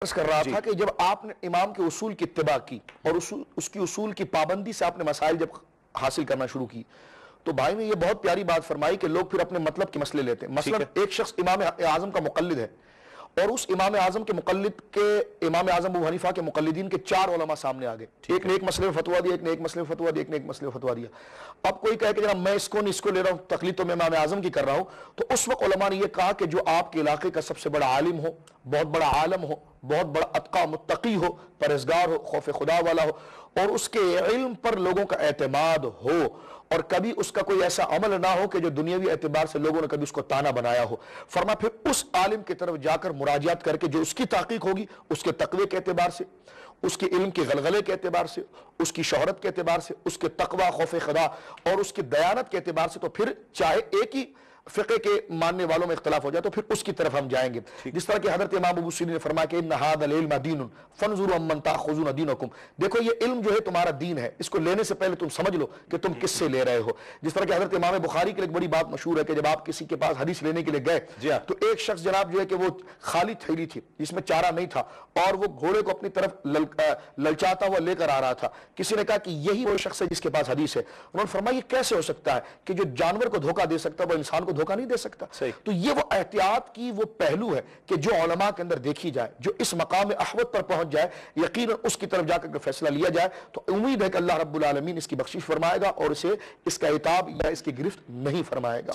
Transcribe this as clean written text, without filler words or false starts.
عرض کر رہا تھا کہ جب آپ نے امام کے اصول کی اتباع کی اور اس کی اصول کی پابندی سے آپ نے مسائل جب حاصل کرنا شروع کی تو بھائی نے یہ بہت پیاری بات فرمائی کہ لوگ پھر اپنے مطلب کے مسئلے لیتے ہیں. مثلا ایک شخص امام اعظم کا مقلد ہے اور اس امام اعظم کے مقلد کے امام اعظم ابو حنیفہ کے مقلدین کے 4 علماء سامنے آگئے. ایک نے ایک مسئلے میں فتویٰ دیا, ایک نے ایک مسئلے میں فتویٰ دیا, ایک نے ایک مسئلے میں فتویٰ دیا. اب کوئی کہے کہ جناب میں اس کو نہیں اس کو لے رہا ہوں, تقلید تو میں امام اعظم کی کر رہا ہوں. تو اس وقت علماء نے یہ کہا کہ جو آپ کے علاقے کا سب سے بڑا عالم ہو, بہت بڑا عالم ہو, بہت بڑا اتقی متقی ہو, پرہیزگار ہو, خوف خدا والا ہو اور اس کے علم پر لوگوں کا اعتماد ہو اور کبھی اس کا کوئی ایسا عمل نہ ہو کہ جو دنیاوی اعتبار سے لوگوں نے کبھی اس کو تانا بنایا ہو, فرمایا پھر اس عالم کی طرف جا کر مراجعات کر کے جو اس کی تحقیق ہوگی اس کے تقوی کے اعتبار سے, اس کے علم کے غلغلے کے اعتبار سے, اس کی شہرت کے اعتبار سے, اس کے تقوی خوف خدا اور اس کی دیانت کے اعتبار سے, تو پھر چاہے ایک ہی فقہ کے ماننے والوں میں اختلاف ہو جائے تو پھر اس کی طرف ہم جائیں گے. جس طرح کہ حضرت امام ابو سیرین نے فرمایا کہ ان ھذا العلم دین فانظروا ممن تاخذون دینکم, دیکھو یہ علم جو ہے تمہارا دین ہے, اس کو لینے سے پہلے تم سمجھ لو کہ تم کس سے لے رہے ہو. جس طرح کہ حضرت امام بخاری کی ایک بڑی بات مشہور ہے کہ جب آپ کسی کے پاس حدیث لینے کے لیے گئے تو ایک شخص جناب جو ہے کہ وہ خالی تھیلی تھی جس میں چارہ نہیں تھا اور وہ گھوڑے کو اپنی طرف للچاتا ہوا لے کر آ رہا تھا. کسی نے کہا کہ یہی وہ شخص ہے جس کے پاس حدیث ہے. انہوں نے فرمایا یہ کیسے ہو سکتا ہے کہ جو جانور کو دھوکہ دے سکتا ہے وہ انسان کو دھوکہ نہیں دے سکتا. تو یہ وہ احتیاط کی وہ پہلو ہے کہ جو علماء کے اندر دیکھی جائے, جو اس مقام احوت پر پہنچ جائے, یقیناً اس کی طرف جا کر فیصلہ لیا جائے تو امید ہے کہ اللہ رب العالمین اس کی بخشش فرمائے گا اور اسے اس کا عتاب یا اس کی گرفت نہیں فرمائے گا.